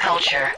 Whatculture.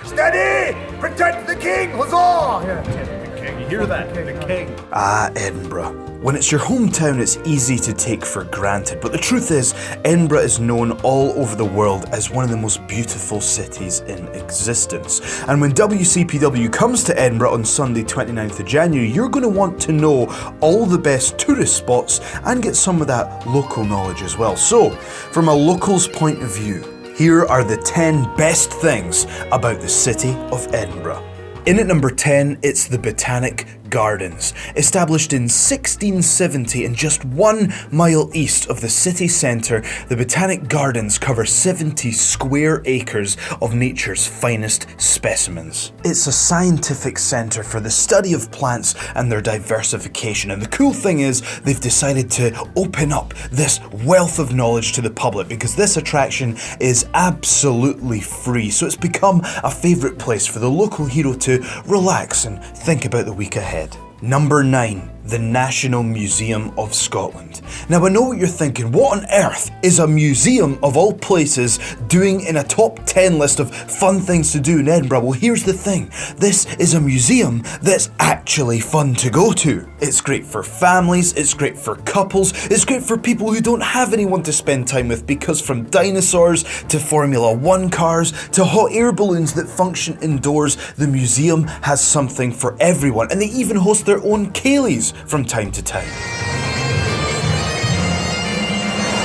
Steady! Protect the king! Huzzah! Yeah, the king. You hear that? The king. Edinburgh. When it's your hometown, it's easy to take for granted, but the truth is, Edinburgh is known all over the world as one of the most beautiful cities in existence. And when WCPW comes to Edinburgh on Sunday 29th of January, you're going to want to know all the best tourist spots and get some of that local knowledge as well. So, from a local's point of view, here are the 10 best things about the city of Edinburgh. In at number 10, it's the Botanic Gardens. Established in 1670 and just 1 mile east of the city centre, the Botanic Gardens cover 70 square acres of nature's finest specimens. It's a scientific centre for the study of plants and their diversification, and the cool thing is they've decided to open up this wealth of knowledge to the public because this attraction is absolutely free, so it's become a favourite place for the local hero to relax and think about the week ahead. Number 9. The National Museum of Scotland. Now I know what you're thinking, what on earth is a museum of all places doing in a top 10 list of fun things to do in Edinburgh? Well, here's the thing, this is a museum that's actually fun to go to. It's great for families, it's great for couples, it's great for people who don't have anyone to spend time with, because from dinosaurs to Formula 1 cars to hot air balloons that function indoors, the museum has something for everyone, and they even host their own ceilidhs from time to time.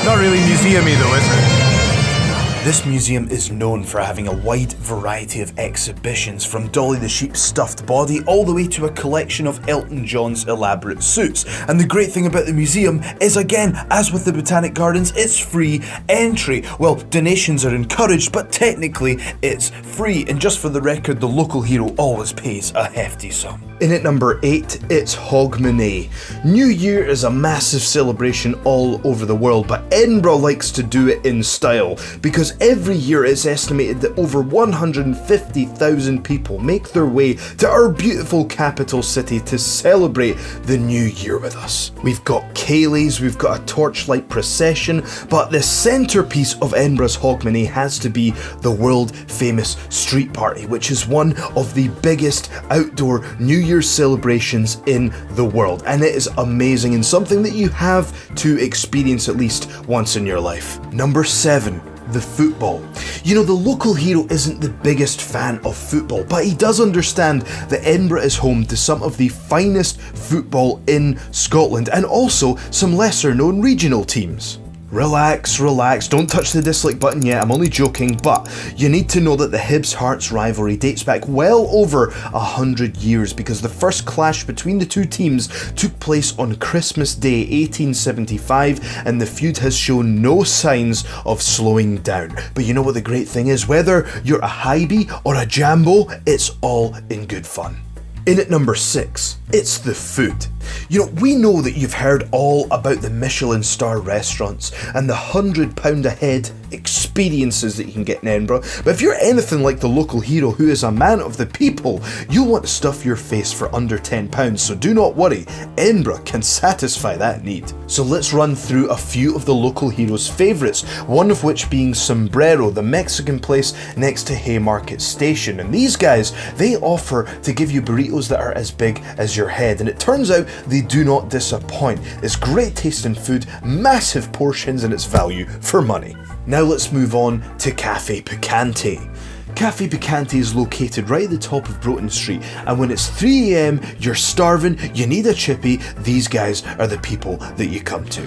Not really museum-y though, is it? This museum is known for having a wide variety of exhibitions, from Dolly the Sheep's stuffed body all the way to a collection of Elton John's elaborate suits. And the great thing about the museum is, again, as with the Botanic Gardens, it's free entry. Well, donations are encouraged, but technically it's free. And just for the record, the local hero always pays a hefty sum. In at number 8, it's Hogmanay. New Year is a massive celebration all over the world, but Edinburgh likes to do it in style, because every year it's estimated that over 150,000 people make their way to our beautiful capital city to celebrate the new year with us. We've got ceilidhs, we've got a torchlight procession, but the centrepiece of Edinburgh's Hogmanay has to be the world famous street party, which is one of the biggest outdoor New Year's celebrations in the world, and it is amazing and something that you have to experience at least once in your life. Number 7. The football. You know, the local hero isn't the biggest fan of football, but he does understand that Edinburgh is home to some of the finest football in Scotland, and also some lesser known regional teams. Relax, don't touch the dislike button yet, I'm only joking, but you need to know that the Hibs-Hearts rivalry dates back well over 100 years, because the first clash between the two teams took place on Christmas Day 1875, and the feud has shown no signs of slowing down. But you know what the great thing is, whether you're a highbie or a jambo, it's all in good fun. In at number 6, it's the food. You know, we know that you've heard all about the Michelin star restaurants and the £100 a head experiences that you can get in Edinburgh, but if you're anything like the local hero who is a man of the people, you'll want to stuff your face for under £10, so do not worry, Edinburgh can satisfy that need. So let's run through a few of the local hero's favourites, one of which being Sombrero, the Mexican place next to Haymarket Station, and these guys, they offer to give you burritos that are as big as your head, and it turns out they do not disappoint. It's great tasting food, massive portions, and it's value for money. Now let's move on to Cafe Picante. Cafe Picante is located right at the top of Broughton Street, and when it's 3 AM, you're starving, you need a chippy, these guys are the people that you come to.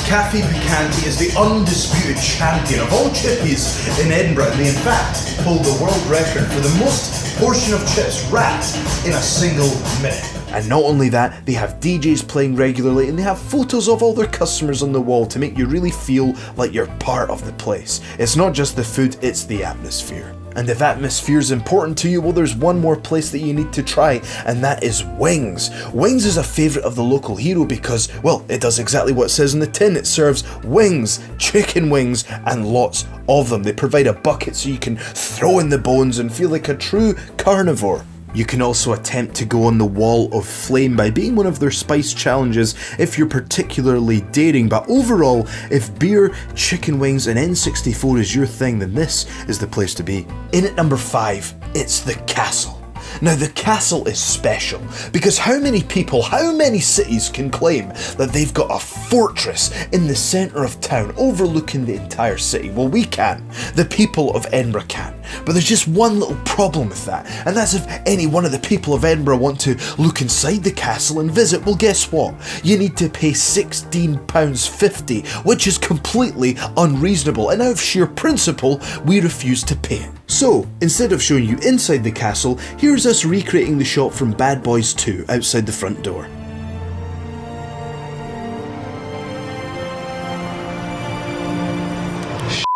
Cafe Picante is the undisputed champion of all chippies in Edinburgh, and they in fact hold the world record for the most portion of chips wrapped in a single minute. And not only that, they have DJs playing regularly, and they have photos of all their customers on the wall to make you really feel like you're part of the place. It's not just the food, it's the atmosphere. And if atmosphere is important to you, well, there's one more place that you need to try, and that is Wings. Wings is a favourite of the local hero because, well, it does exactly what it says in the tin. It serves wings, chicken wings, and lots of them. They provide a bucket so you can throw in the bones and feel like a true carnivore. You can also attempt to go on the Wall of Flame by being one of their spice challenges if you're particularly daring, but overall, if beer, chicken wings and N64 is your thing, then this is the place to be. In at number 5, it's the castle. Now the castle is special because how many people, how many cities can claim that they've got a fortress in the centre of town overlooking the entire city? Well, we can. The people of Edinburgh can. But there's just one little problem with that, and that's if any one of the people of Edinburgh want to look inside the castle and visit, well guess what? You need to pay £16.50, which is completely unreasonable, and out of sheer principle, we refuse to pay it. So, instead of showing you inside the castle, here's us recreating the shot from Bad Boys 2 outside the front door.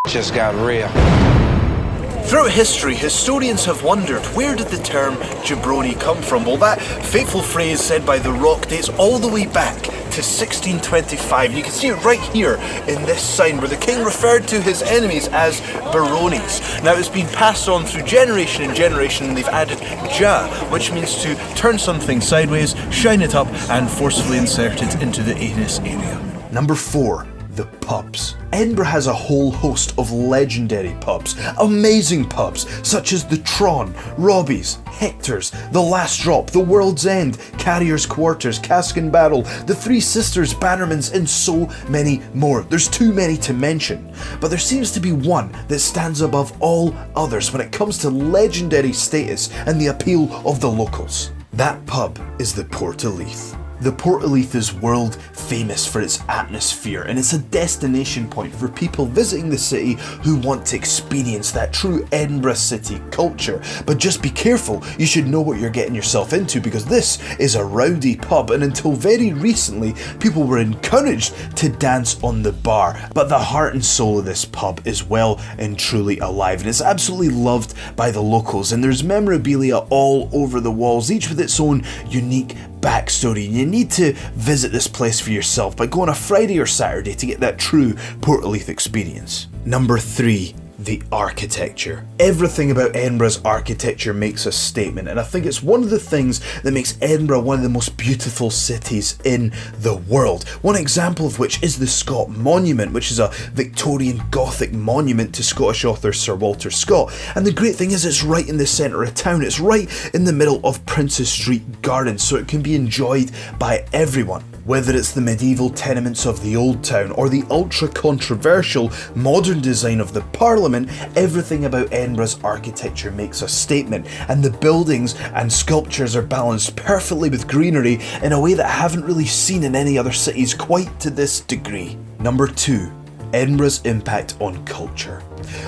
Just got real. Throughout history, historians have wondered, where did the term jabroni come from? Well, that fateful phrase said by the Rock dates all the way back to 1625. You can see it right here in this sign where the king referred to his enemies as baronies. Now it's been passed on through generation and generation, and they've added ja, which means to turn something sideways, shine it up and forcefully insert it into the anus area. Number 4. The pubs. Edinburgh has a whole host of legendary pubs, amazing pubs such as the Tron, Robbie's, Hector's, The Last Drop, The World's End, Carrier's Quarters, Cask and Barrel, The Three Sisters, Bannerman's, and so many more. There's too many to mention, but there seems to be one that stands above all others when it comes to legendary status and the appeal of the locals. That pub is the Portaleith. The Portaleith is world famous for its atmosphere, and it's a destination point for people visiting the city who want to experience that true Edinburgh city culture. But just be careful, you should know what you're getting yourself into, because this is a rowdy pub, and until very recently people were encouraged to dance on the bar. But the heart and soul of this pub is well and truly alive, and it's absolutely loved by the locals, and there's memorabilia all over the walls, each with its own unique backstory. You need to visit this place for yourself, but go on a Friday or Saturday to get that true Portaleith experience. Number 3. The architecture. Everything about Edinburgh's architecture makes a statement, and I think it's one of the things that makes Edinburgh one of the most beautiful cities in the world. One example of which is the Scott Monument, which is a Victorian Gothic monument to Scottish author Sir Walter Scott. And the great thing is it's right in the centre of town. It's right in the middle of Princes Street Gardens, so it can be enjoyed by everyone. Whether it's the medieval tenements of the Old Town or the ultra-controversial modern design of the Parliament, everything about Edinburgh's architecture makes a statement, and the buildings and sculptures are balanced perfectly with greenery in a way that I haven't really seen in any other cities quite to this degree. Number 2. Edinburgh's impact on culture.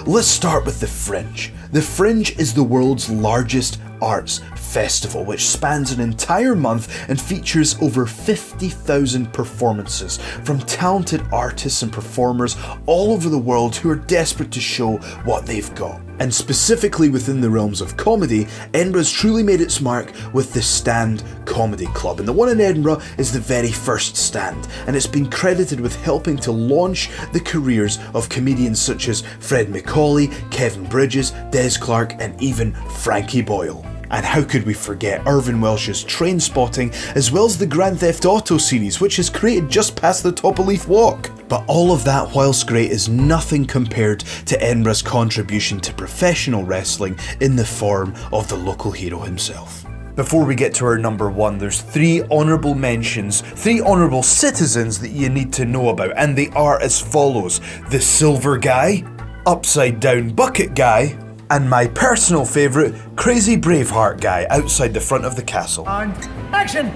Let's start with the Fringe. The Fringe is the world's largest arts festival, which spans an entire month and features over 50,000 performances from talented artists and performers all over the world who are desperate to show what they've got. And specifically within the realms of comedy, Edinburgh's truly made its mark with the Stand Comedy Club, and the one in Edinburgh is the very first stand, and it's been credited with helping to launch the careers of comedians such as Fred Macaulay, Kevin Bridges, Des Clark, and even Frankie Boyle. And how could we forget Irvin Welsh's Trainspotting, as well as the Grand Theft Auto series, which is created just past the top of Leith Walk. But all of that, whilst great, is nothing compared to Edinburgh's contribution to professional wrestling in the form of the local hero himself. Before we get to our number 1, there's 3 honourable mentions, 3 honourable citizens that you need to know about, and they are as follows: the Silver Guy, Upside Down Bucket Guy, and my personal favourite, Crazy Braveheart Guy outside the front of the castle. And action!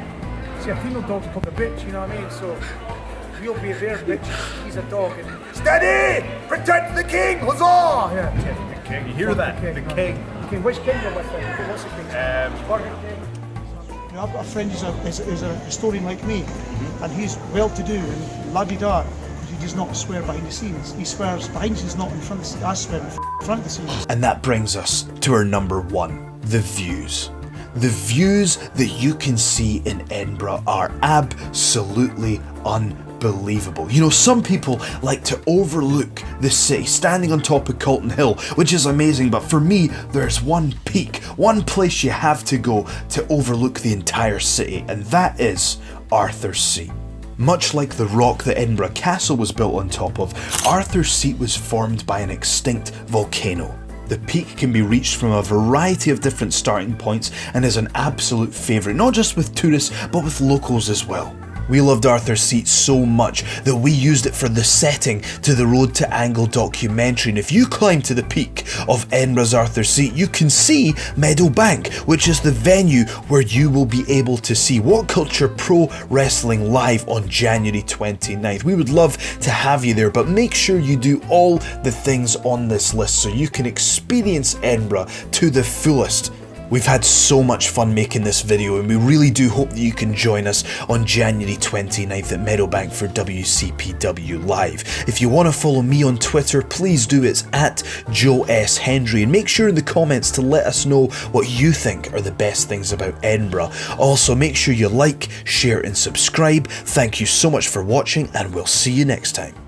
See, a female dog's called a bitch, you know what I mean? So, we'll be a bear bitch, he's a dog. And steady! Protect the king! Huzzah! Yeah, protect the king. You hear that? The king. Okay, which king are with him? What's the king? You know, I've got a friend who's a historian like me, and he's well-to-do and la-di-da. He does not swear behind the scenes. He swears behind the scenes, not in front of the scenes. I swear in front of the scenes. And that brings us to our number 1, the views. The views that you can see in Edinburgh are absolutely unbelievable. unbelievable. You know, some people like to overlook the city, standing on top of Calton Hill, which is amazing, but for me, there's one peak, one place you have to go to overlook the entire city, and that is Arthur's Seat. Much like the rock that Edinburgh Castle was built on top of, Arthur's Seat was formed by an extinct volcano. The peak can be reached from a variety of different starting points and is an absolute favourite, not just with tourists, but with locals as well. We loved Arthur's Seat so much that we used it for the setting to the Road to Angle documentary, and if you climb to the peak of Edinburgh's Arthur's Seat, you can see Meadowbank, which is the venue where you will be able to see Whatculture Pro Wrestling live on January 29th. We would love to have you there, but make sure you do all the things on this list so you can experience Edinburgh to the fullest. We've had so much fun making this video, and we really do hope that you can join us on January 29th at Meadowbank for WCPW Live. If you want to follow me on Twitter, please do. It's at Joe S. Hendry, and make sure in the comments to let us know what you think are the best things about Edinburgh. Also, make sure you like, share and subscribe. Thank you so much for watching, and we'll see you next time.